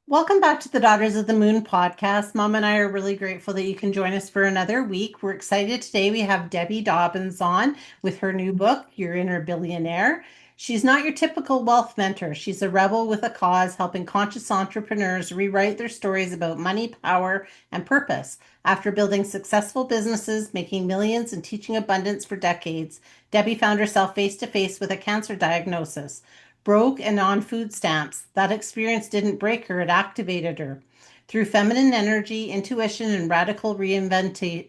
Welcome back to the Daughters of the Moon podcast. Mom and I are really grateful that you can join us for another week. We're excited today. We have Debbie Dobbins on with her new book, Your Inner Billionaire. She's not your typical wealth mentor. She's a rebel with a cause, helping conscious entrepreneurs rewrite their stories about money, power, and purpose. After building successful businesses, making millions, and teaching abundance for decades, Debbie found herself face to face with a cancer diagnosis. Broke and on food stamps. That experience didn't break her, it activated her. Through feminine energy, intuition, and radical reinvention.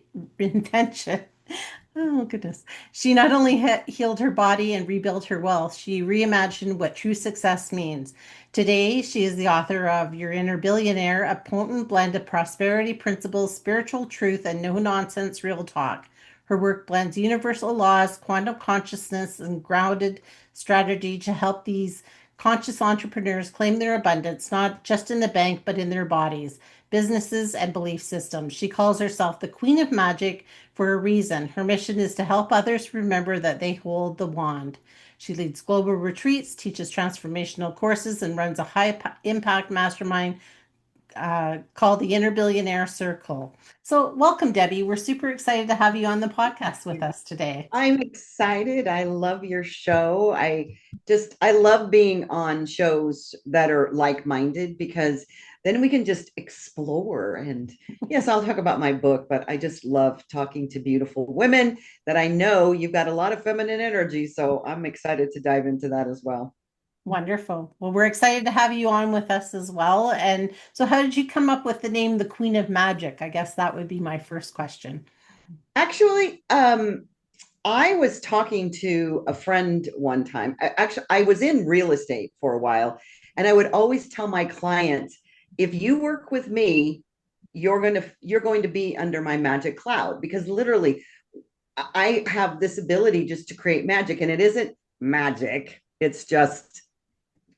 Oh, goodness. She not only healed her body and rebuilt her wealth, she reimagined what true success means. Today, she is the author of Your Inner Billionaire, a potent blend of prosperity principles, spiritual truth, and no nonsense real talk. Her work blends universal laws, quantum consciousness, and grounded strategy to help these conscious entrepreneurs claim their abundance, not just in the bank, but in their bodies, businesses, and belief systems. She calls herself the Queen of Magic for a reason. Her mission is to help others remember that they hold the wand. She leads global retreats, teaches transformational courses, and runs a high impact mastermind called the Inner Billionaire Circle. So, welcome, Debbie. We're super excited to have you on the podcast with us today. I'm excited. I love your show. I love being on shows that are like-minded because then we can just explore. And yes, I'll talk about my book, but I just love talking to beautiful women that I know you've got a lot of feminine energy. So I'm excited to dive into that as well. Wonderful. Well, we're excited to have you on with us as well. And so, how did you come up with the name the Queen of Magic? I guess that would be my first question. Actually, I was talking to a friend one time. I was in real estate for a while, and I would always tell my clients, if you work with me, you're going to be under my magic cloud because literally I have this ability just to create magic, and it isn't magic. It's just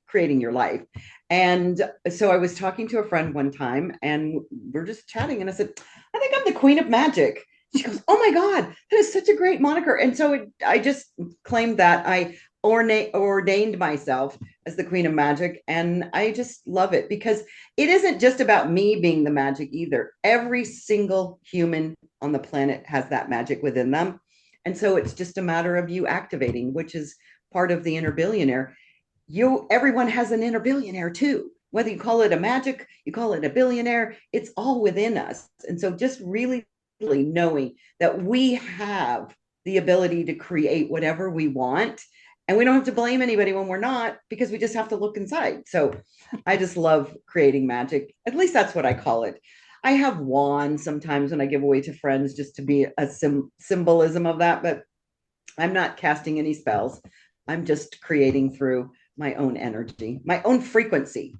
creating your life. And so I was talking to a friend one time and we're just chatting. And I said, I think I'm the queen of magic. She goes, oh my God, that is such a great moniker. And so I just claimed that. I ordained myself as the queen of magic. And I just love it because it isn't just about me being the magic either. Every single human on the planet has that magic within them. And so it's just a matter of you activating, which is part of the inner billionaire. Everyone has an inner billionaire too, whether you call it a magic, you call it a billionaire, it's all within us. And so just really knowing that we have the ability to create whatever we want, and we don't have to blame anybody when we're not, because we just have to look inside. So I just love creating magic. At least that's what I call it. I have wands sometimes when I give away to friends just to be a symbolism of that, but I'm not casting any spells. I'm just creating through my own energy, my own frequency.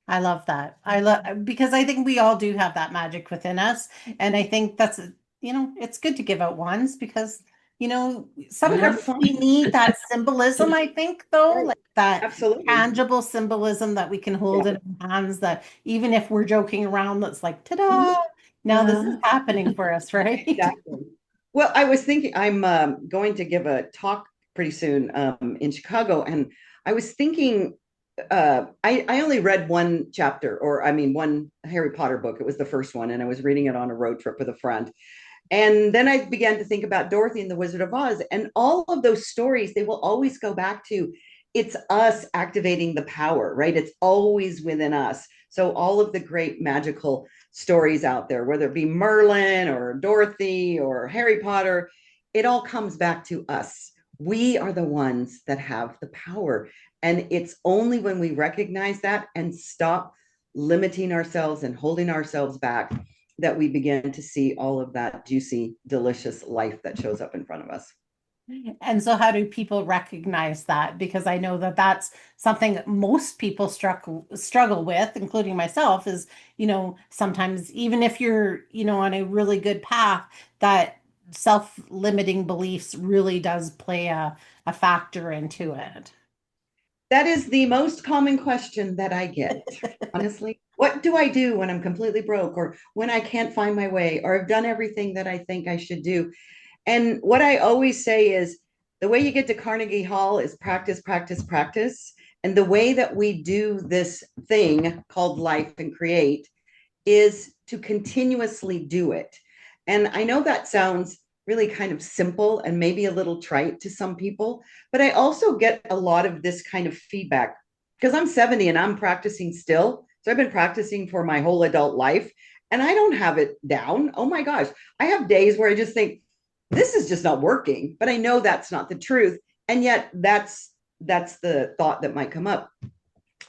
I love that. I love because I think we all do have that magic within us. And I think that's, it's good to give out ones because, They're sometimes fun. we need that symbolism, I think, though, Right. like that Absolutely. tangible symbolism that we can hold Yeah. in our hands that even if we're joking around, that's like, Mhm. ta-da, now this is Yeah. happening for us, right? Exactly. Well, I was thinking I'm going to give a talk pretty soon in Chicago, and I was thinking I only read one chapter, or I mean, one Harry Potter book. It was the first one, and I was reading it on a road trip with a friend. And then I began to think about Dorothy and the Wizard of Oz, and all of those stories, they will always go back to it's us activating the power, right? It's always within us. So all of the great magical stories out there, whether it be Merlin or Dorothy or Harry Potter, it all comes back to us. We are the ones that have the power. And it's only when we recognize that and stop limiting ourselves and holding ourselves back that we begin to see all of that juicy, delicious life that shows up in front of us. And so, how do people recognize that? Because I know that that's something that most people struggle with, including myself, is, sometimes even if you're, on a really good path, that self-limiting beliefs really does play a factor into it. That is the most common question that I get, honestly. What do I do when I'm completely broke or when I can't find my way or I've done everything that I think I should do? And what I always say is the way you get to Carnegie Hall is practice, practice, practice. And the way that we do this thing called life and create is to continuously do it. And I know that sounds really kind of simple and maybe a little trite to some people, but I also get a lot of this kind of feedback because I'm 70 and I'm practicing still. So I've been practicing for my whole adult life and I don't have it down. Oh my gosh. I have days where I just think, this is just not working, but I know that's not the truth. And yet that's the thought that might come up.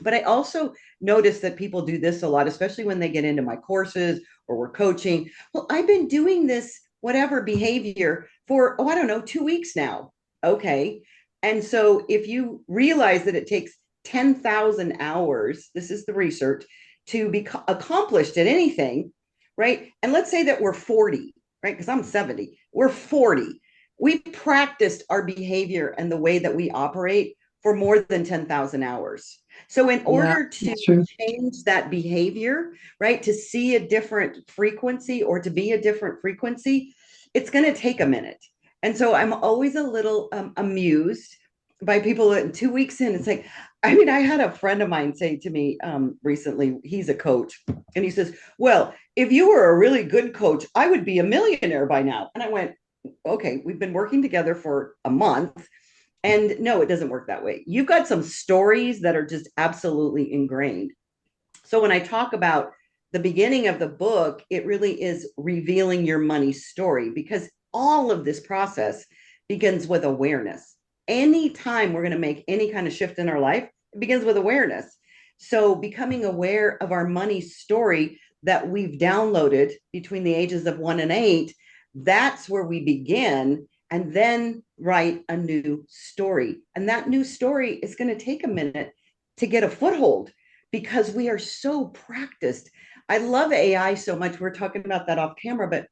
But I also notice that people do this a lot, especially when they get into my courses or we're coaching. Well, I've been doing this whatever behavior for, oh, I don't know, 2 weeks now. Okay. And so if you realize that it takes 10,000 hours, this is the research, to be accomplished at anything, right? And let's say that we're 40, right? Because I'm 70, we're 40. We practiced our behavior and the way that we operate for more than 10,000 hours. So in Yeah, order to that's true. change that behavior, right, to see a different frequency or to be a different frequency, it's going to take a minute. And so I'm always a little amused by people that 2 weeks in, it's like, I mean, I had a friend of mine say to me recently, he's a coach, and he says, well, if you were a really good coach, I would be a millionaire by now. And I went, okay, we've been working together for a month. And no, it doesn't work that way. You've got some stories that are just absolutely ingrained. So when I talk about the beginning of the book, it really is revealing your money story because all of this process begins with awareness. Anytime we're going to make any kind of shift in our life, it begins with awareness. So becoming aware of our money story that we've downloaded between the ages of 1 and 8, that's where we begin and then write a new story. And that new story is going to take a minute to get a foothold because we are so practiced. I love AI so much. We're talking about that off camera, but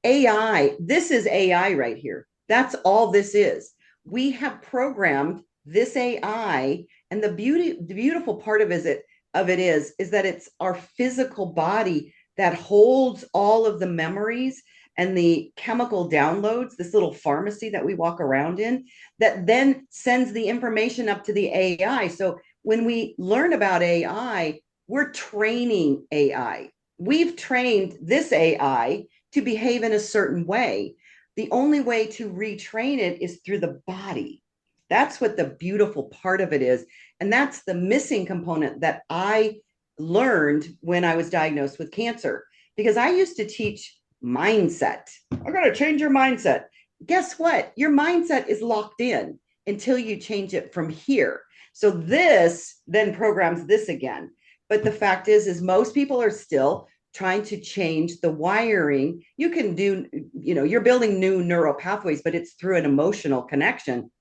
AI, this is AI right here. That's all this is. We have programmed this AI, and the beautiful part of it is that it's our physical body that holds all of the memories and the chemical downloads, this little pharmacy that we walk around in, that then sends the information up to the AI. So when we learn about AI, we're training AI. We've trained this AI to behave in a certain way. The only way to retrain it is through the body. That's what the beautiful part of it is. And that's the missing component that I learned when I was diagnosed with cancer, because I used to teach mindset. I'm going to change your mindset. Guess what? Your mindset is locked in until you change it from here. So this then programs this again. But the fact is most people are still trying to change the wiring. You can do, you're building new neural pathways, but it's through an emotional connection.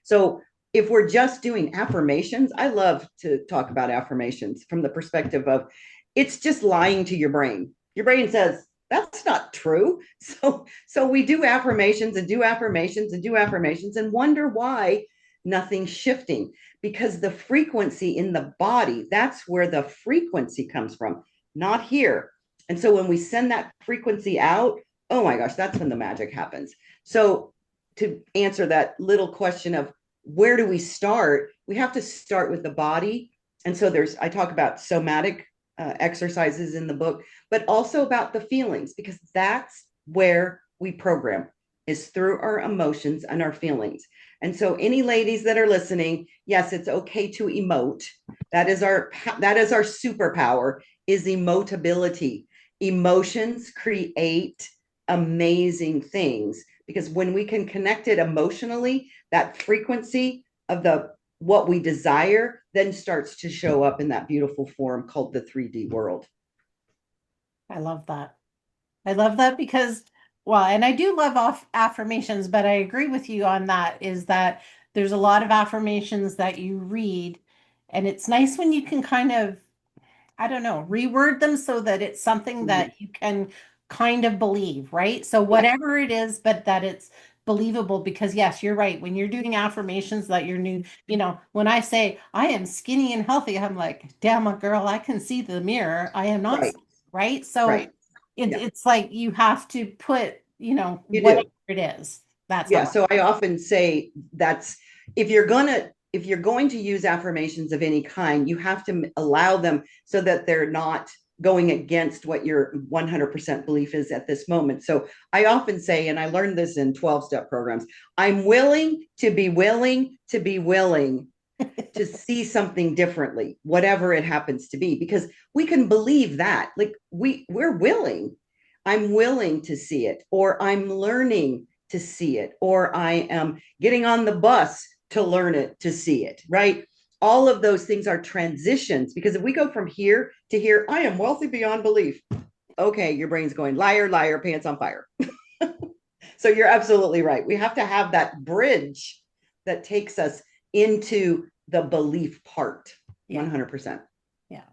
So if we're just doing affirmations, I love to talk about affirmations from the perspective of it's just lying to your brain. Your brain says, that's not true. So we do affirmations and do affirmations and do affirmations and wonder why nothing's shifting, because the frequency in the body, that's where the frequency comes from, not here. And so when we send that frequency out, oh my gosh, that's when the magic happens. So to answer that little question of where do we start, we have to start with the body. And so I talk about somatic exercises in the book, but also about the feelings, because that's where we program, is through our emotions and our feelings. And so any ladies that are listening, yes, it's okay to emote. That is our superpower, is emotability. Emotions create amazing things, because when we can connect it emotionally, that frequency of what we desire then starts to show up in that beautiful form called the 3D world. I love that. I love that because, well, and I do love affirmations, but I agree with you on that, is that there's a lot of affirmations that you read, and it's nice when you can kind of, I don't know, reword them so that it's something that you can kind of believe, right? So whatever it is, but that it's believable, because yes, you're right. When you're doing affirmations that you're new, when I say I am skinny and healthy, I'm like, damn it, girl, I can see the mirror. I am not, Right. right? So Right. it's like you have to put, You whatever do. it is. That's Yeah. how So I often say that's, if you're going to if you're going to use affirmations of any kind, you have to allow them so that they're not going against what your 100% belief is at this moment. So I often say, and I learned this in 12-step programs, I'm willing to be willing to be willing to see something differently, whatever it happens to be, because we can believe that, like we're willing. I'm willing to see it, or I'm learning to see it, or I am getting on the bus to learn it, to see it, right? All of those things are transitions, because if we go from here to here, I am wealthy beyond belief. Okay, your brain's going liar, liar, pants on fire. So you're absolutely right. We have to have that bridge that takes us into the belief part. Yeah. 100%. Yeah.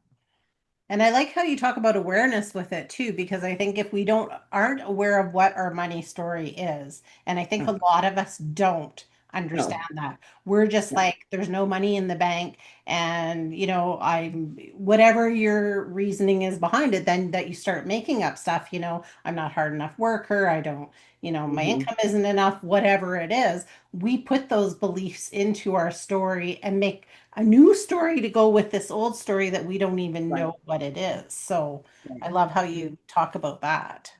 And I like how you talk about awareness with it too, because I think if we aren't aware of what our money story is, and I think a lot of us don't understand No. that. We're just No. like, there's no money in the bank, and I'm whatever your reasoning is behind it, then that you start making up stuff, I'm not hard enough worker, I don't, my Mm-hmm. income isn't enough, whatever it is. We put those beliefs into our story and make a new story to go with this old story that we don't even Right. know what it is. So Right. I love how you talk about that.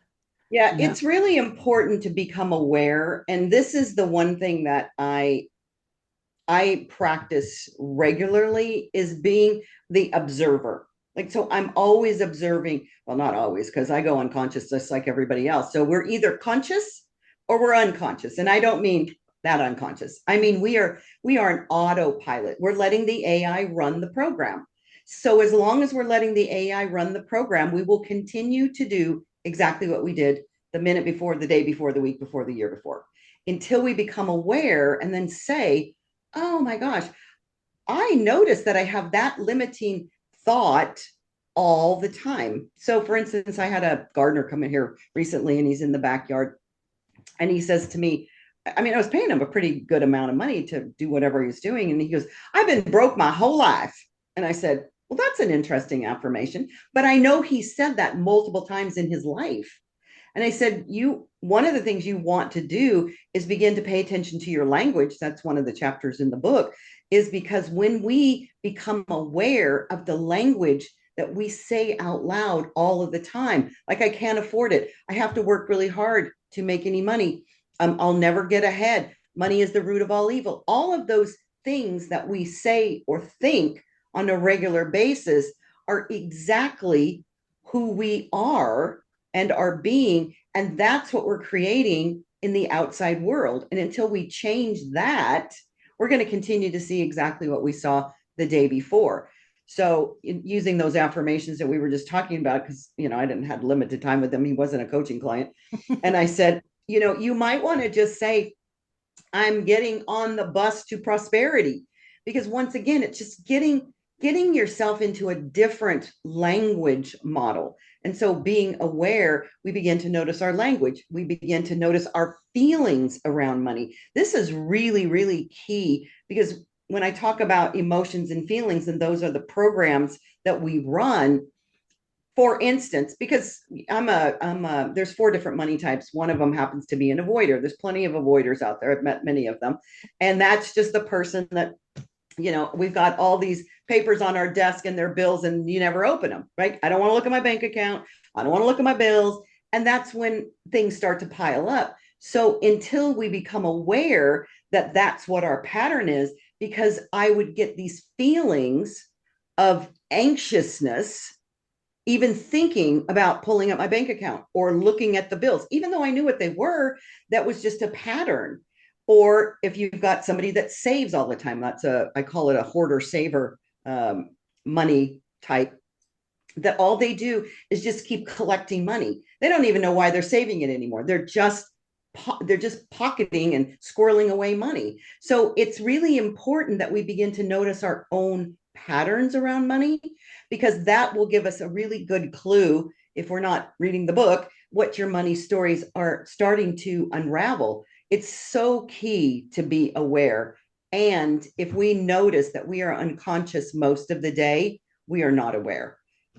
Yeah, Yeah. it's really important to become aware. And this is the one thing that I practice regularly, is being the observer. Like, so I'm always observing, well, not always, because I go unconscious just like everybody else. So we're either conscious or we're unconscious. And I don't mean that unconscious. I mean, we are an autopilot. We're letting the AI run the program. So as long as we're letting the AI run the program, we will continue to do exactly what we did the minute before, the day before, the week before, the year before, until we become aware and then say, oh my gosh, I notice that I have that limiting thought all the time. So, for instance, I had a gardener come in here recently, and he's in the backyard, and he says to me, I mean, I was paying him a pretty good amount of money to do whatever he's doing. And he goes, I've been broke my whole life. And I said, well, that's an interesting affirmation. But I know he said that multiple times in his life. And I said, one of the things you want to do is begin to pay attention to your language. That's one of the chapters in the book, is because when we become aware of the language that we say out loud all of the time, like, I can't afford it, I have to work really hard to make any money, I'll never get ahead, money is the root of all evil. All of those things that we say or think on a regular basis are exactly who we are and our being. And that's what we're creating in the outside world. And until we change that, we're going to continue to see exactly what we saw the day before. So using those affirmations that we were just talking about, because, I didn't have limited time with him. He wasn't a coaching client. And I said, you might want to just say, I'm getting on the bus to prosperity. Because once again, it's just getting yourself into a different language model. And so being aware, we begin to notice our language. We begin to notice our feelings around money. This is really, really key, because when I talk about emotions and feelings, and those are the programs that we run, for instance, because there's 4 different money types. One of them happens to be an avoider. There's plenty of avoiders out there. I've met many of them. And that's just the person that, we've got all these papers on our desk and their bills, and you never open them, right? I don't want to look at my bank account. I don't want to look at my bills. And that's when things start to pile up. So until we become aware that that's what our pattern is, because I would get these feelings of anxiousness, even thinking about pulling up my bank account or looking at the bills, even though I knew what they were, that was just a pattern. Or if you've got somebody that saves all the time, I call it a hoarder saver money type, that all they do is just keep collecting money. They don't even know why they're saving it anymore. They're just pocketing and squirreling away money. So it's really important that we begin to notice our own patterns around money, because that will give us a really good clue, if we're not reading the book, what your money stories are starting to unravel. It's so key to be aware. And if we notice that we are unconscious most of the day, we are not aware.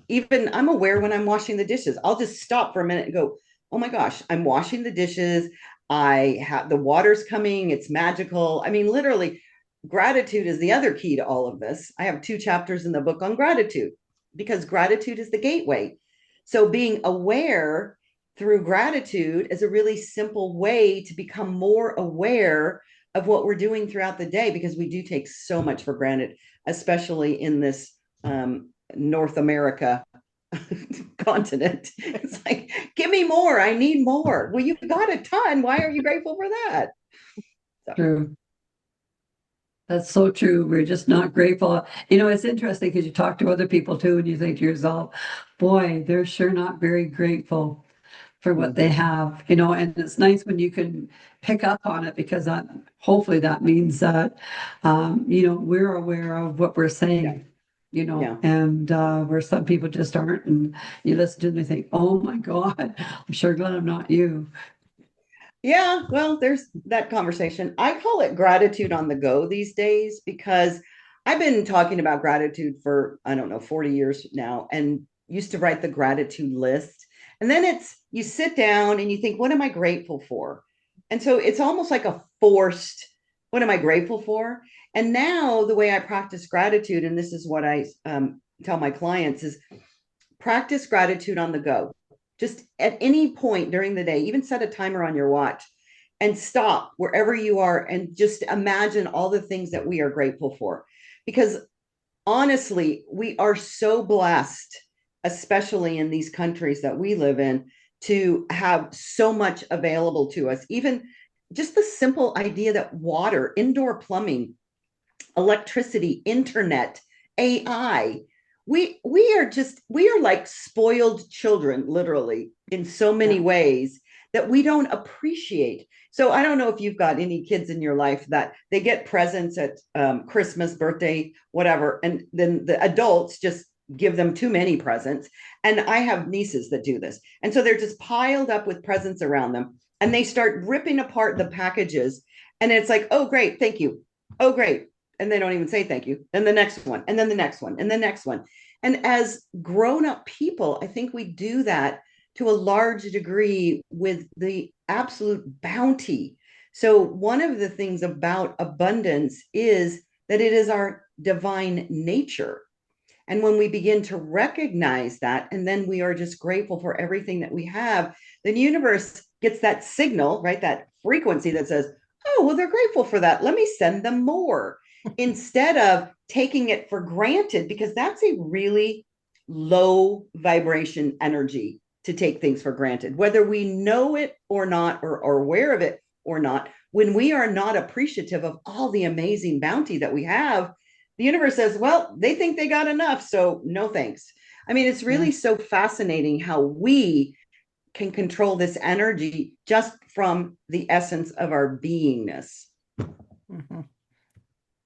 Even I'm aware when I'm washing the dishes. I'll just stop for a minute and go, oh my gosh, I'm washing the dishes. I have the water's coming. It's magical. I mean, literally, gratitude is the other key to all of this. I have 2 chapters in the book on gratitude because gratitude is the gateway. So being aware through gratitude is a really simple way to become more aware of what we're doing throughout the day, because we do take so much for granted, especially in this North America continent. It's like, give me more. I need more. Well, you got a ton. Why are you grateful for that? So. True. That's so true. We're just not grateful. You know, it's interesting because you talk to other people too, and you think to yourself, boy, they're sure not very grateful for what they have, you know, and it's nice when you can pick up on it, because that hopefully that means that, you know, we're aware of what we're saying. Yeah. You know, Yeah. and where some people just aren't, and you listen to them and think, oh my God, I'm sure glad I'm not you. Yeah, well, there's that conversation. I call it gratitude on the go these days because I've been talking about gratitude for, I don't know, 40 years now, and used to write the gratitude list. And then it's, you sit down and you think, what am I grateful for? And so it's almost like a forced, what am I grateful for? And now the way I practice gratitude, and this is what I tell my clients, is practice gratitude on the go. Just at any point during the day, even set a timer on your watch and stop wherever you are and just imagine all the things that we are grateful for. Because honestly, we are so blessed, especially in these countries that we live in, to have so much available to us. Even just the simple idea that water, indoor plumbing, electricity, internet, AI, we are like spoiled children, literally, in so many Yeah. ways that we don't appreciate. So I don't know if you've got any kids in your life that they get presents at Christmas, birthday, whatever, and then the adults just give them too many presents. And I have nieces that do this, and so they're just piled up with presents around them, and they start ripping apart the packages, and it's like, oh great, thank you, oh great, and they don't even say thank you. Then the next one, and then the next one, and the next one. And as grown up people, I think we do that to a large degree with the absolute bounty. So, one of the things about abundance is that it is our divine nature. And when we begin to recognize that, and then we are just grateful for everything that we have, the universe gets that signal, right? That frequency that says, oh, well, they're grateful for that. Let me send them more, instead of taking it for granted, because that's a really low vibration energy to take things for granted, whether we know it or not, or aware of it or not. When we are not appreciative of all the amazing bounty that we have, the universe says, well, they think they got enough, so no thanks. I mean, it's really so fascinating how we can control this energy just from the essence of our beingness. Mhm.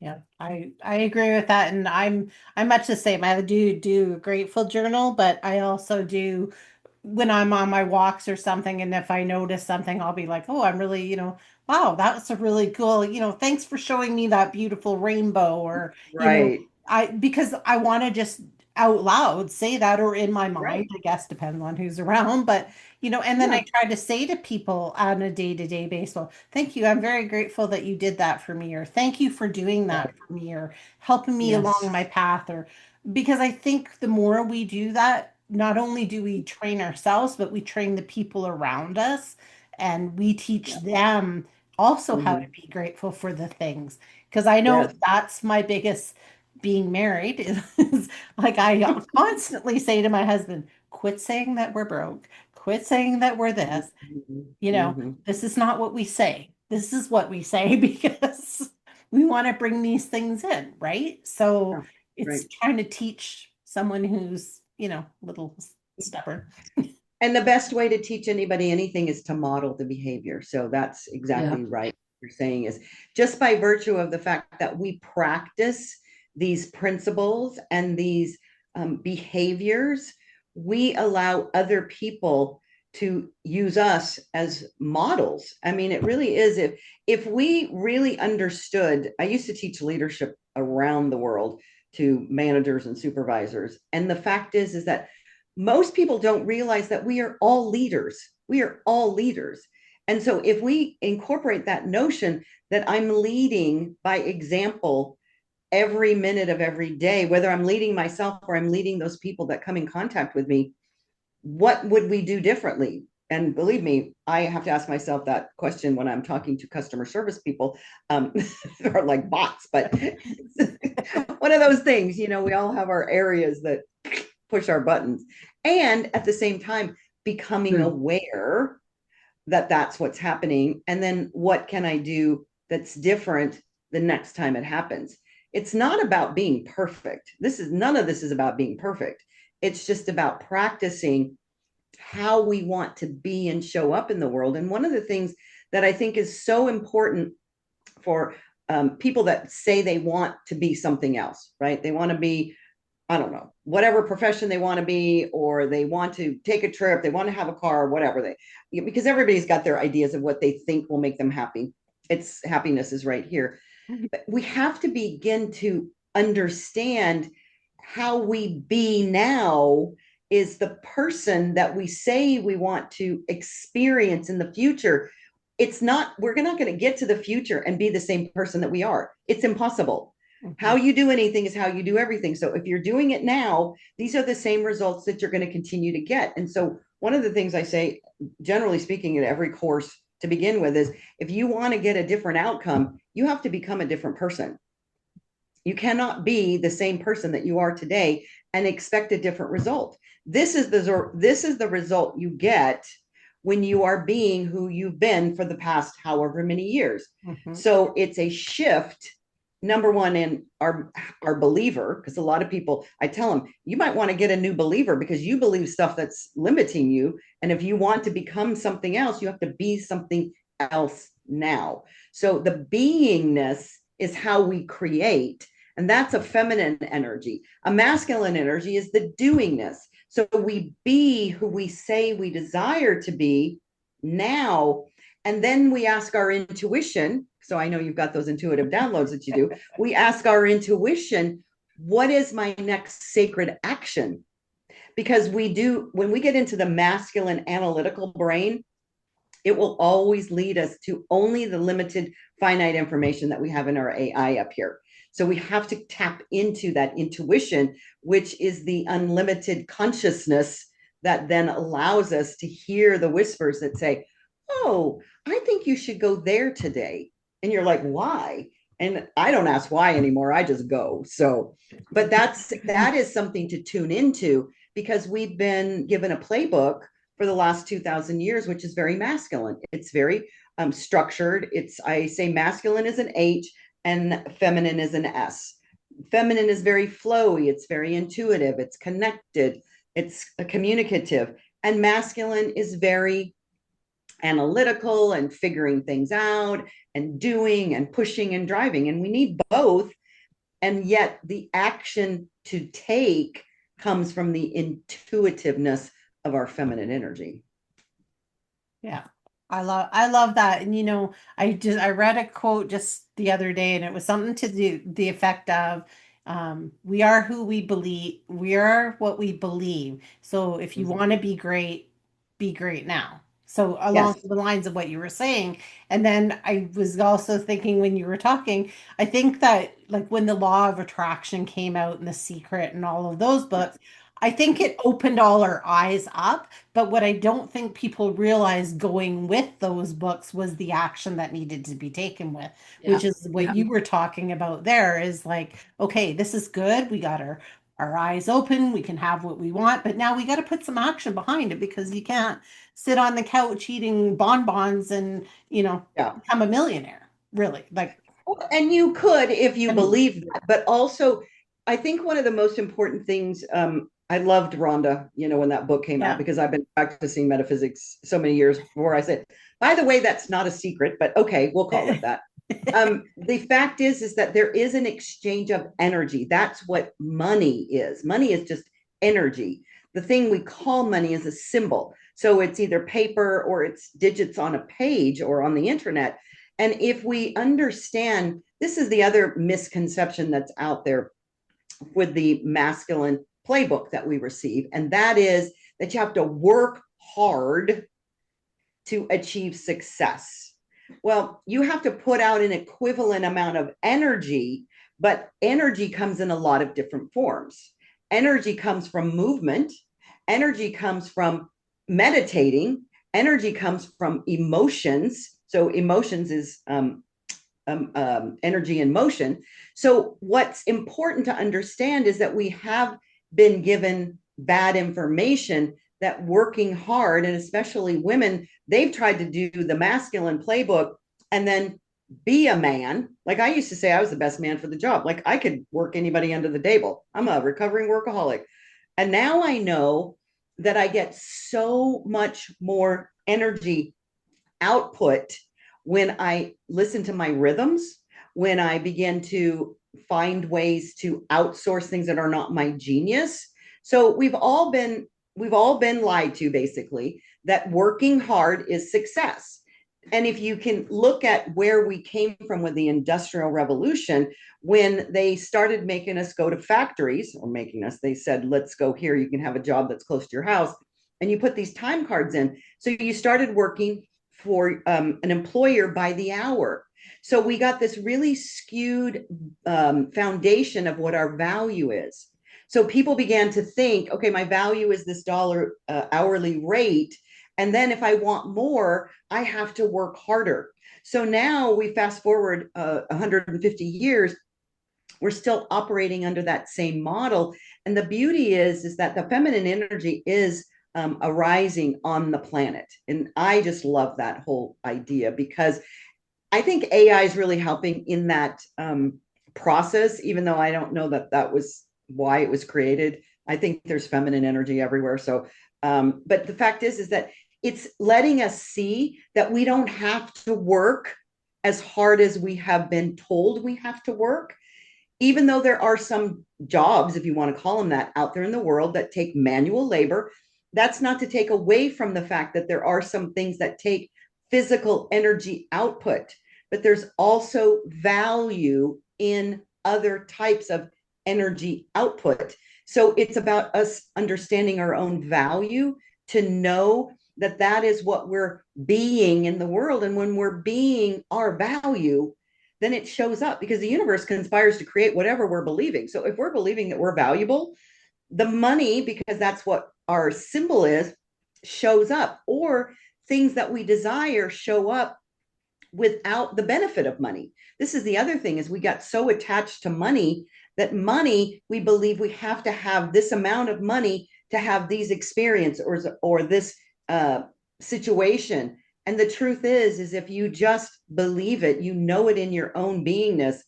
Yeah, I agree with that, and I'm much the same. I do a grateful journal, but I also do when I'm on my walks or something, and if I notice something, I'll be like, oh, I'm really, wow, that was a really cool, thanks for showing me that beautiful rainbow, or Right. because I want to just out loud say that, or in my mind, Right. I guess, depends on who's around, but and then I Yeah. try to say to people on a day-to-day basis, well, thank you. I'm very grateful that you did that for me, or thank you for doing that Right. for me, or helping me along Yes. my path, or because I think the more we do that, not only do we train ourselves, but we train the people around us, and we teach Yeah. them also how to Mm-hmm. be grateful for the things. Because I know Yes. that's my biggest being married is like I constantly say to my husband, quit saying that we're broke, quit saying that we're this, Mm-hmm. you know, Mm-hmm. this is not what we say. This is what we say because we want to bring these things in, right? So Yeah. it's Right. trying to teach someone who's, a little stubborn. And the best way to teach anybody anything is to model the behavior. So that's Yeah. exactly right. What you're saying is just by virtue of the fact that we practice these principles and these behaviors, we allow other people to use us as models. I mean, it really is. If we really understood, I used to teach leadership around the world to managers and supervisors, and the fact is that most people don't realize that we are all leaders. We are all leaders. And so if we incorporate that notion that I'm leading by example every minute of every day, whether I'm leading myself or I'm leading those people that come in contact with me, what would we do differently? And believe me, I have to ask myself that question when I'm talking to customer service people. They're like bots, but one of those things, you know, we all have our areas that push our buttons. And at the same time, becoming aware that that's what's happening. And then what can I do that's different the next time it happens? It's not about being perfect. None of this is about being perfect. It's just about practicing how we want to be and show up in the world. And one of the things that I think is so important for people that say they want to be something else, right? They want to be, I don't know, whatever profession they want to be, or they want to take a trip, they want to have a car, whatever because everybody's got their ideas of what they think will make them happy. Happiness is right here. But we have to begin to understand how we be now is the person that we say we want to experience in the future. We're not going to get to the future and be the same person that we are. It's impossible. How you do anything is how you do everything. So if you're doing it now, these are the same results that you're going to continue to get. And so one of the things I say, generally speaking, in every course to begin with is if you want to get a different outcome, you have to become a different person. You cannot be the same person that you are today and expect a different result. This is the result you get when you are being who you've been for the past however many years. So it's a shift, number one, in our believer, because a lot of people, I tell them, you might want to get a new believer because you believe stuff that's limiting you. And if you want to become something else, you have to be something else now. So the beingness is how we create. And that's a feminine energy. A masculine energy is the doingness. So we be who we say we desire to be now. And then we ask our intuition. So I know you've got those intuitive downloads that you do. We ask our intuition, what is my next sacred action? Because when we get into the masculine analytical brain, it will always lead us to only the limited finite information that we have in our AI up here. So we have to tap into that intuition, which is the unlimited consciousness that then allows us to hear the whispers that say, oh, I think you should go there today. And you're like, why? And I don't ask why anymore. I just go. So, but that is something to tune into because we've been given a playbook for the last 2,000 years, which is very masculine. It's very structured. I say masculine is an H and feminine is an S. Feminine is very flowy. It's very intuitive. It's connected. It's communicative. And masculine is very analytical and figuring things out and doing and pushing and driving. And we need both. And yet the action to take comes from the intuitiveness of our feminine energy. Yeah. I love that. And I read a quote just the other day and it was something to the effect of we are who we believe, we are what we believe. So if you want to be great now. So along the lines of what you were saying. And then I was also thinking when you were talking, I think that like when the law of attraction came out and The Secret and all of those books, I think it opened all our eyes up. But what I don't think people realized going with those books was the action that needed to be taken with, which is what you were talking about there is like, okay, this is good. We got our eyes open. We can have what we want, but now we got to put some action behind it because you can't sit on the couch eating bonbons and, become a millionaire, really. Like, and you could if you believe that, but also I think one of the most important things, I loved Rhonda, when that book came out, because I've been practicing metaphysics so many years before I said, by the way, that's not a secret, but okay, we'll call it that. The fact is that there is an exchange of energy. That's what money is. Money is just energy. The thing we call money is a symbol. So it's either paper or it's digits on a page or on the internet. And if we understand, this is the other misconception that's out there with the masculine playbook that we receive, and that is that you have to work hard to achieve success? Well, you have to put out an equivalent amount of energy, but energy comes in a lot of different forms. Energy comes from movement, energy comes from meditating, energy comes from emotions. So, emotions is energy in motion. So, what's important to understand is that we have been given bad information that working hard, and especially women, they've tried to do the masculine playbook and then be a man. Like I used to say, I was the best man for the job. Like I could work anybody under the table. I'm a recovering workaholic. And now I know that I get so much more energy output when I listen to my rhythms, when I begin to find ways to outsource things that are not my genius. So we've all been lied to, basically, that working hard is success. And if you can look at where we came from with the Industrial Revolution, when they started making us go to factories, or making us, they said, let's go here, you can have a job that's close to your house, and you put these time cards in. So you started working for an employer by the hour. So we got this really skewed foundation of what our value is. So people began to think, okay, my value is this dollar hourly rate. And then if I want more, I have to work harder. So now we fast forward 150 years, we're still operating under that same model. And the beauty is that the feminine energy is arising on the planet. And I just love that whole idea, because I think AI is really helping in that process, even though I don't know that that was why it was created. I think there's feminine energy everywhere. So, but the fact is that it's letting us see that we don't have to work as hard as we have been told we have to work, even though there are some jobs, if you want to call them that, out there in the world that take manual labor. That's not to take away from the fact that there are some things that take physical energy output, but there's also value in other types of energy output. So it's about us understanding our own value, to know that that is what we're being in the world. And when we're being our value, then it shows up, because the universe conspires to create whatever we're believing. So if we're believing that we're valuable, the money, because that's what our symbol is, shows up, or things that we desire show up without the benefit of money. This is the other thing, is we got so attached to money that money, we believe we have to have this amount of money to have these experiences or this situation. And the truth is if you just believe it, you know it in your own beingness.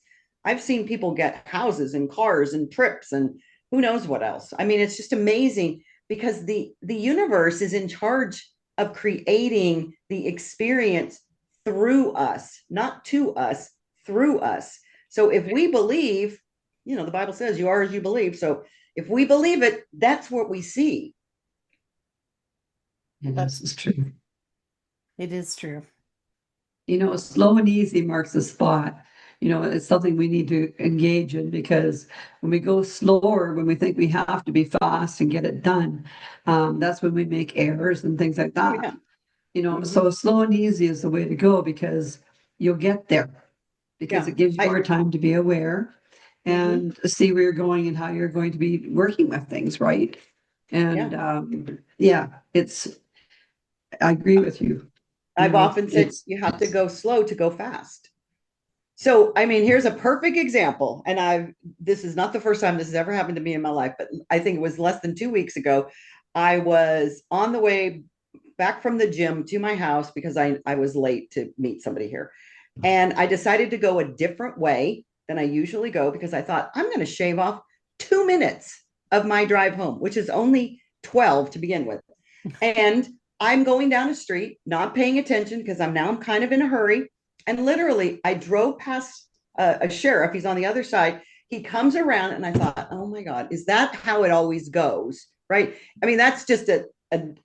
I've seen people get houses and cars and trips and who knows what else. I mean, it's just amazing, because the universe is in charge of creating the experience through us, not to us, through us. So if we believe, the Bible says you are as you believe. So if we believe it, that's what we see. This is true. It is true. Slow and easy marks the spot. It's something we need to engage in, because when we go slower, when we think we have to be fast and get it done, that's when we make errors and things like that. Yeah. So slow and easy is the way to go, because you'll get there, because it gives you more time to be aware and see where you're going and how you're going to be working with things, right? And I agree with you. I've often said you have to go slow to go fast. So, I mean, here's a perfect example. And this is not the first time this has ever happened to me in my life, but I think it was less than 2 weeks ago. I was on the way back from the gym to my house because I was late to meet somebody here. And I decided to go a different way than I usually go, because I thought I'm going to shave off 2 minutes of my drive home, which is only 12 to begin with. And I'm going down a street, not paying attention, because I'm kind of in a hurry. And literally, I drove past a sheriff. He's on the other side. He comes around, and I thought, oh my God, is that how it always goes? Right? I mean, that's just an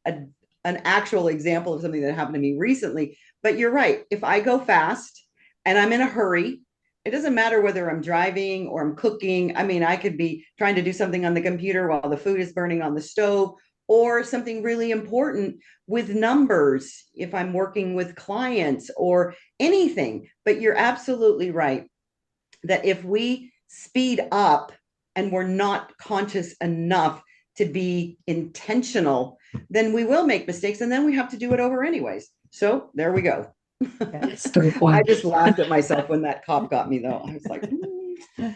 actual example of something that happened to me recently. But you're right. If I go fast and I'm in a hurry, it doesn't matter whether I'm driving or I'm cooking. I mean, I could be trying to do something on the computer while the food is burning on the stove, or something really important with numbers if I'm working with clients or anything. But you're absolutely right that if we speed up and we're not conscious enough to be intentional, then we will make mistakes and then we have to do it over anyways. So there we go. That's the I one. just laughed at myself when that cop got me, though. I was like,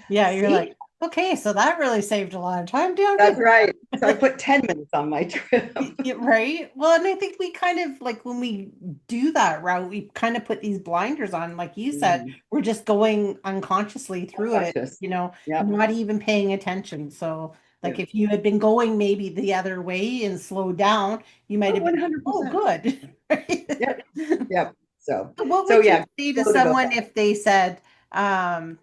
Yeah, you're see, like, okay, so that really saved a lot of time down that's here. right. So I put 10 minutes on my trip. Right. Well, and I think we kind of like when we do that route, we kind of put these blinders on. Like you said, we're just going unconsciously through it, Unconscious. you know, Yep. not even paying attention. So, like Yep. if you had been going maybe the other way and slowed down, you might Oh, have been, oh, 100%. good. Yep. Yep. So, What so would you yeah, say to slow to go someone fast. if they said,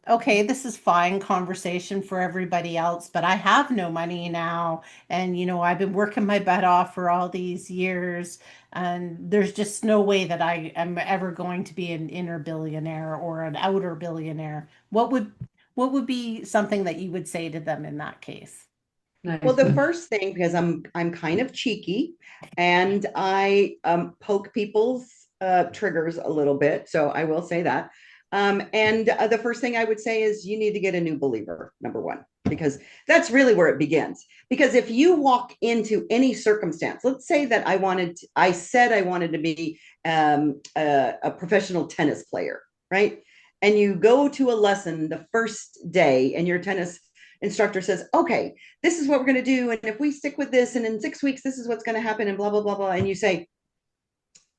okay, this is fine conversation for everybody else, but I have no money now, and I've been working my butt off for all these years, and there's just no way that I am ever going to be an inner billionaire or an outer billionaire. What would be something that you would say to them in that case? Well, Nice the one. first thing, because I'm kind of cheeky and I poke people's triggers a little bit, so I will say that. And the first thing I would say is you need to get a new believer, number one, because that's really where it begins. Because if you walk into any circumstance, let's say that I said I wanted to be a professional tennis player, right? And you go to a lesson the first day, and your tennis instructor says, okay, this is what we're going to do. And if we stick with this, and in 6 weeks, this is what's going to happen, and blah, blah, blah, blah. And you say,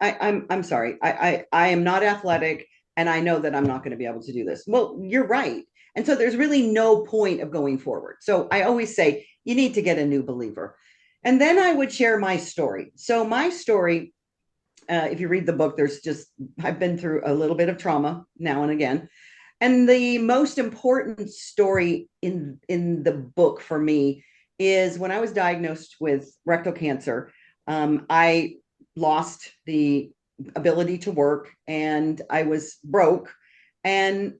I'm sorry. I am not athletic. And I know that I'm not going to be able to do this. Well, you're right. And so there's really no point of going forward. So I always say, you need to get a new believer. And then I would share my story. So my story, if you read the book, I've been through a little bit of trauma now and again. And the most important story in the book for me is when I was diagnosed with rectal cancer. I lost the ability to work, and I was broke, and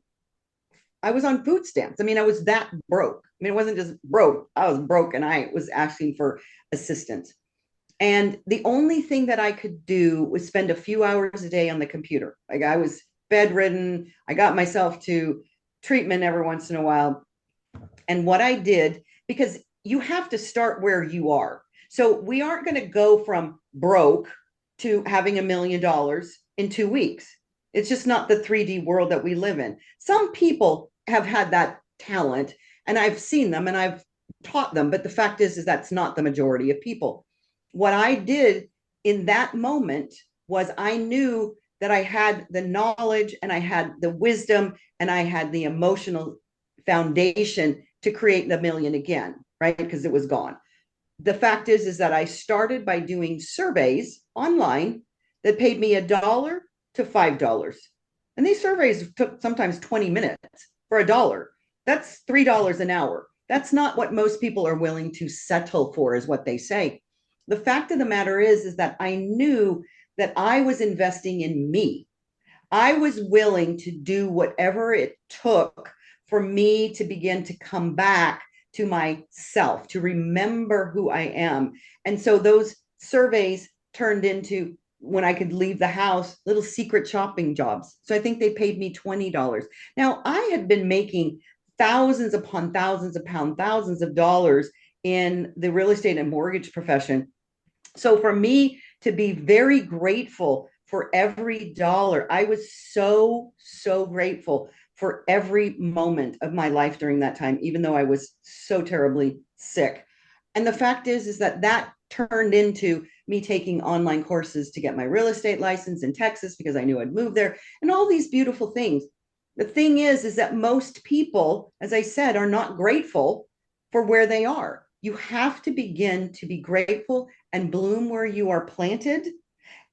I was on food stamps. I mean, I was that broke. I mean, it wasn't just broke. I was broke, and I was asking for assistance. And the only thing that I could do was spend a few hours a day on the computer. Like, I was bedridden. I got myself to treatment every once in a while. And what I did, because you have to start where you are. So we aren't going to go from broke to having $1 million in 2 weeks. It's just not the 3D world that we live in. Some people have had that talent, and I've seen them and I've taught them. But the fact is that's not the majority of people. What I did in that moment was I knew that I had the knowledge, and I had the wisdom, and I had the emotional foundation to create the million again, right? Because it was gone. The fact is that I started by doing surveys online that paid me $1 to $5. And these surveys took sometimes 20 minutes for $1. That's $3 an hour. That's not what most people are willing to settle for, is what they say. The fact of the matter is that I knew that I was investing in me. I was willing to do whatever it took for me to begin to come back to myself, to remember who I am. And so those surveys turned into, when I could leave the house, little secret shopping jobs. So I think they paid me $20. Now, I had been making thousands upon thousands upon thousands of dollars in the real estate and mortgage profession. So for me to be very grateful for every dollar, I was so, so grateful for every moment of my life during that time, even though I was so terribly sick. And the fact is that turned into me taking online courses to get my real estate license in Texas, because I knew I'd move there, and all these beautiful things. The thing is that most people, as I said, are not grateful for where they are. You have to begin to be grateful and bloom where you are planted,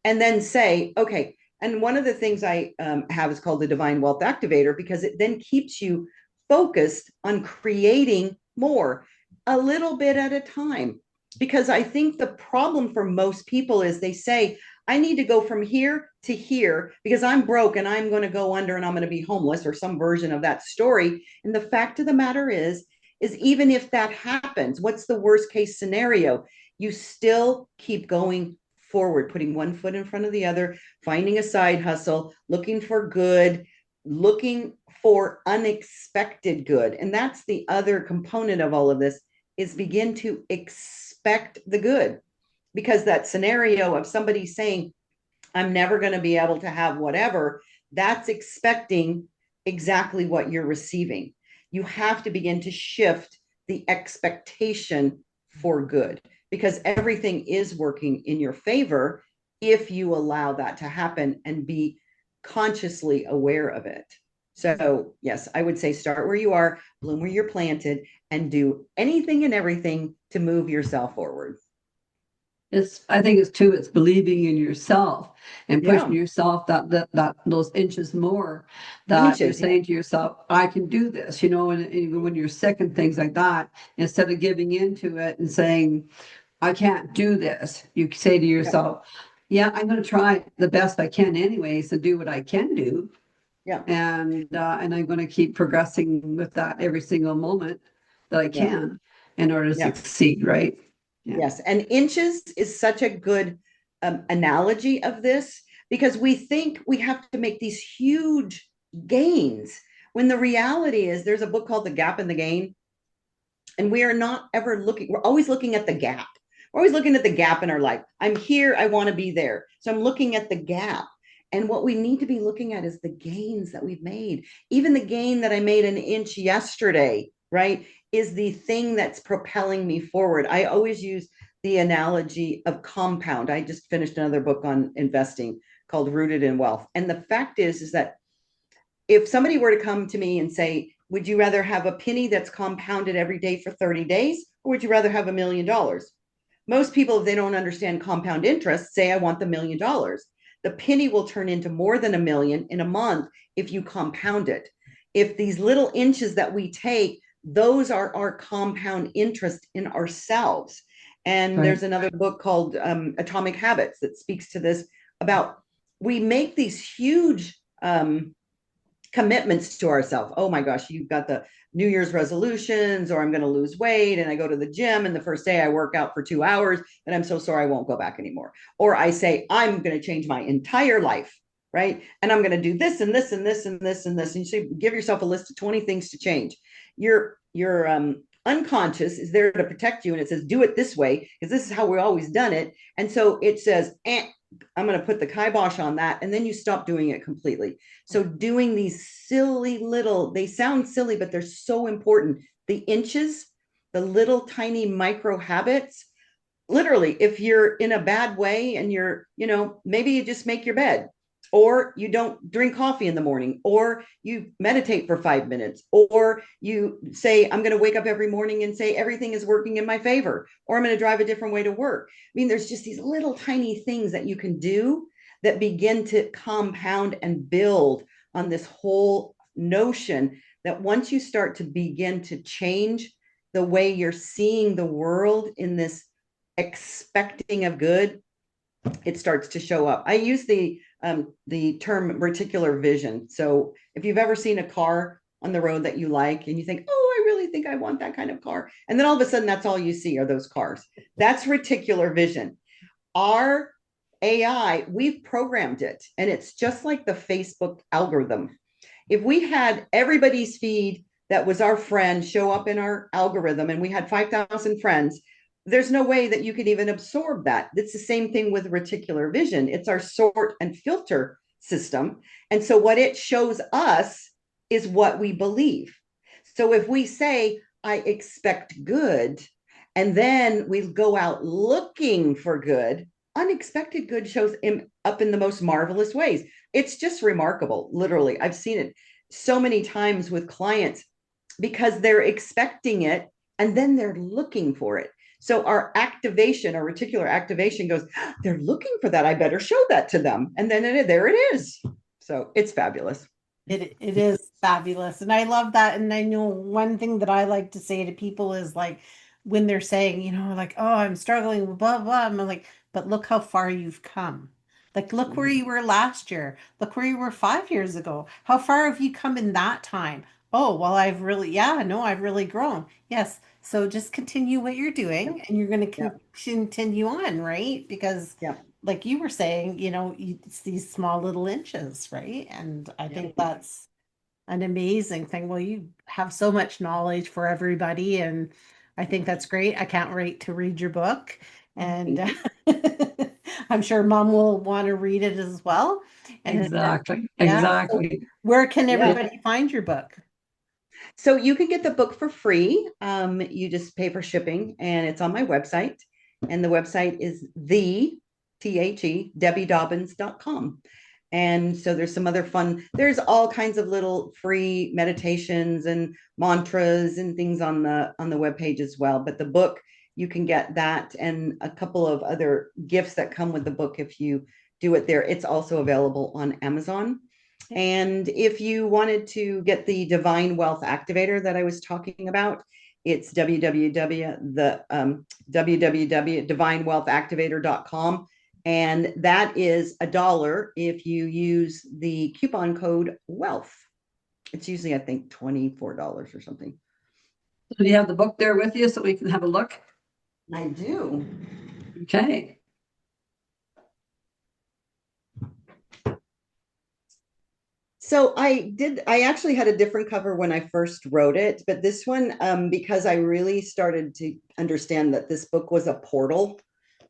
and then say, okay. And one of the things I have is called the Divine Wealth Activator, because it then keeps you focused on creating more, a little bit at a time. Because I think the problem for most people is they say, I need to go from here to here because I'm broke and I'm going to go under and I'm going to be homeless, or some version of that story. And the fact of the matter is even if that happens, what's the worst case scenario? You still keep going forward, putting one foot in front of the other, finding a side hustle, looking for good, looking for unexpected good. And that's the other component of all of this, is begin to expect the good. Because that scenario of somebody saying, I'm never going to be able to have whatever, that's expecting exactly what you're receiving. You have to begin to shift the expectation for good, because everything is working in your favor if you allow that to happen and be consciously aware of it. So, yes, I would say start where you are, bloom where you're planted, and do anything and everything to move yourself forward. I think it's believing in yourself and pushing Yeah. yourself that those inches more, that you're saying to yourself, I can do this, and even when you're sick and things like that, instead of giving into it and saying, I can't do this, you say to yourself, yeah, I'm going to try the best I can anyways to do what I can do. Yeah. And I'm going to keep progressing with that every single moment that I can in order to succeed, right? Yeah. Yes. And inches is such a good analogy of this, because we think we have to make these huge gains when the reality is there's a book called The Gap and the Gain. And we are not ever looking, we're always looking at the gap. We're always looking at the gap in our life. I'm here, I want to be there. So I'm looking at the gap. And what we need to be looking at is the gains that we've made. Even the gain that I made an inch yesterday, right, is the thing that's propelling me forward. I always use the analogy of compound. I just finished another book on investing called Rooted in Wealth. And the fact is that if somebody were to come to me and say, would you rather have a penny that's compounded every day for 30 days, or would you rather have $1 million? Most people, if they don't understand compound interest, say, I want the $1 million. The penny will turn into more than 1 million in a month if you compound it. If these little inches that we take, those are our compound interest in ourselves. And there's another book called Atomic Habits that speaks to this, about we make these huge commitments to ourselves. Oh my gosh, you've got the New Year's resolutions, or I'm going to lose weight, and I go to the gym, and the first day I work out for 2 hours, and I'm so sorry I won't go back anymore. Or I say, I'm going to change my entire life, right? And I'm going to do this and this and this and this and this. And you should give yourself a list of 20 things to change. Your unconscious is there to protect you, and it says, do it this way, because this is how we've always done it. And so it says, I'm going to put the kibosh on that. And then you stop doing it completely. So doing these silly little, they sound silly, but they're so important. The inches, the little tiny micro habits, literally, if you're in a bad way and you're, maybe you just make your bed, or you don't drink coffee in the morning, or you meditate for 5 minutes, or you say, I'm going to wake up every morning and say, everything is working in my favor, or I'm going to drive a different way to work. I mean, there's just these little tiny things that you can do that begin to compound and build on this whole notion that once you start to begin to change the way you're seeing the world in this expecting of good, it starts to show up. I use the term reticular vision. So if you've ever seen a car on the road that you like, and you think, oh, I really think I want that kind of car, and then all of a sudden that's all you see are those cars. That's reticular vision. Our AI, we've programmed it, and it's just like the Facebook algorithm. If we had everybody's feed that was our friend show up in our algorithm, and we had 5,000 friends, there's no way that you could even absorb that. It's the same thing with reticular vision. It's our sort and filter system. And so what it shows us is what we believe. So if we say, I expect good, and then we go out looking for good, unexpected good shows up in the most marvelous ways. It's just remarkable. Literally, I've seen it so many times with clients, because they're expecting it and then they're looking for it. So our activation, our reticular activation goes, they're looking for that. I better show that to them. And then there it is. So it's fabulous. It is fabulous. And I love that. And I know one thing that I like to say to people is like, when they're saying, like, oh, I'm struggling, blah, blah, I'm like, but look how far you've come. Like, look where you were last year. Look where you were 5 years ago. How far have you come in that time? Oh, well, I've really grown. Yes. So just continue what you're Yep. doing and you're going to Yep. continue on, right? Because Yep. like you were saying, it's these small little inches, right? And I Yep. think that's an amazing thing. Well, you have so much knowledge for everybody, and I think that's great. I can't wait to read your book, and Thank you. I'm sure Mom will want to read it as well. And Exactly. yeah, so Exactly. where can Yeah. everybody find your book? So you can get the book for free. You just pay for shipping, and it's on my website. And the website is DebbieDobbins.com. And so there's some other fun, there's all kinds of little free meditations and mantras and things on the webpage as well. But the book, you can get that and a couple of other gifts that come with the book if you do it there. It's also available on Amazon. And if you wanted to get the Divine Wealth Activator that I was talking about, it's www.divinewealthactivator.com. And that is $1 if you use the coupon code WEALTH. It's usually, I think, $24 or something. Do you have the book there with you so we can have a look? I do. Okay. So I actually had a different cover when I first wrote it, but this one, because I really started to understand that this book was a portal.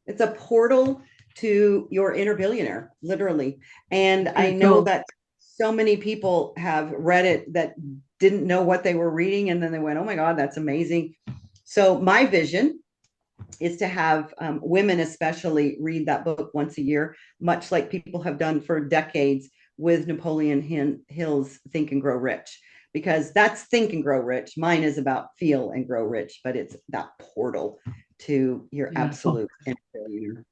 It's a portal to your inner billionaire, literally. And I Very know cool. that so many people have read it that didn't know what they were reading. And then they went, oh my God, that's amazing. So my vision is to have women especially read that book once a year, much like people have done for decades with Napoleon Hill's Think and Grow Rich, because that's Think and Grow Rich. Mine is about Feel and Grow Rich, but it's that portal to your Beautiful. absolute billionaire.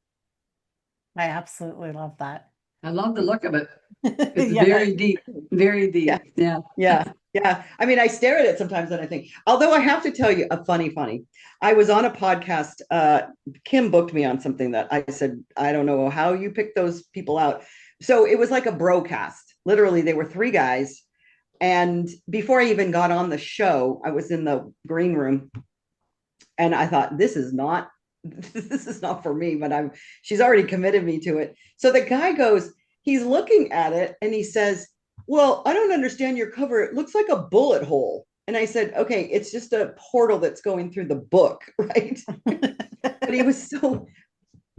I absolutely love that. I love the look of it. It's Yeah. very deep, very Yeah. deep. Yeah. Yeah. Yeah. I mean, I stare at it sometimes and I think, although I have to tell you a funny. I was on a podcast. Kim booked me on something that I said, I don't know how you pick those people out. So it was like a broadcast. Literally, they were three guys. And before I even got on the show, I was in the green room and I thought, this is not for me, but she's already committed me to it. So the guy goes, he's looking at it and he says, well, I don't understand your cover. It looks like a bullet hole. And I said, okay, it's just a portal that's going through the book, right? But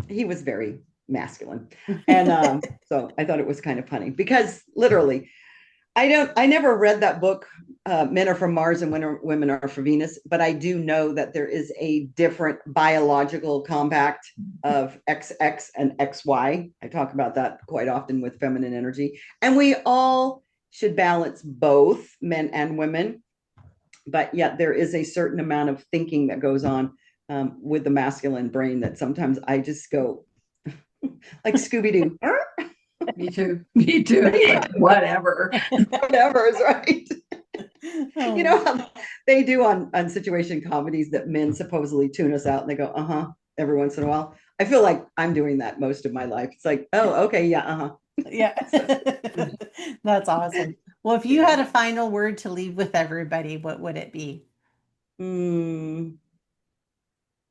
he was very masculine. And so I thought it was kind of funny because literally I never read that book, Men Are from Mars and Women Are from Venus, but I do know that there is a different biological compact of XX and XY. I talk about that quite often with feminine energy. And we all should balance both men and women, but yet there is a certain amount of thinking that goes on with the masculine brain that sometimes I just go like Scooby-Doo. Me too. Me too. It's like, whatever. Whatever is right. You Oh, know how they do on situation comedies that men supposedly tune us out and they go, uh-huh, every once in a while. I feel like I'm doing that most of my life. It's like, oh, okay, yeah, uh-huh. yeah. So, That's awesome. Well, if you yeah. had a final word to leave with everybody, what would it be? Mm,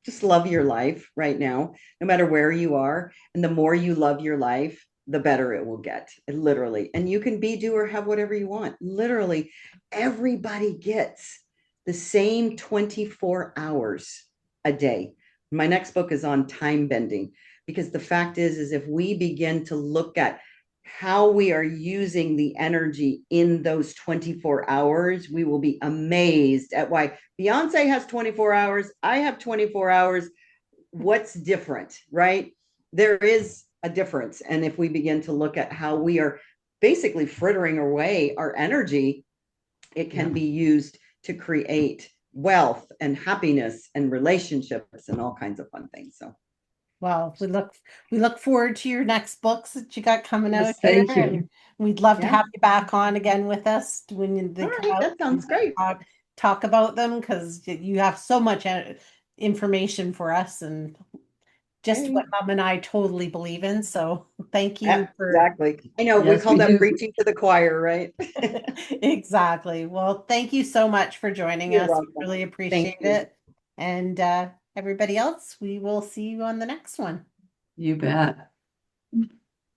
just love your life right now, no matter where you are. And the more you love your life, the better it will get, literally. And you can be, do, or have whatever you want. Literally, everybody gets the same 24 hours a day. My next book is on time bending because the fact is if we begin to look at how we are using the energy in those 24 hours, we will be amazed at why Beyonce has 24 hours. I have 24 hours. What's different, right? There is a difference. And if we begin to look at how we are basically frittering away our energy, it can be used to create wealth and happiness and relationships and all kinds of fun things. So Well, we look forward to your next books that you got coming out Yes, here, thank you. and we'd love to yeah. have you back on again with us when All they come right, out that sounds and great. talk about them because you have so much information for us, and just Okay. what Mom and I totally believe in. So thank you for Exactly. I know we Yes, call we that do. preaching to the choir, right? exactly. Well, thank you so much for joining You're us. welcome. Really Thank appreciate you. it. And everybody else, we will see you on the next one. You bet.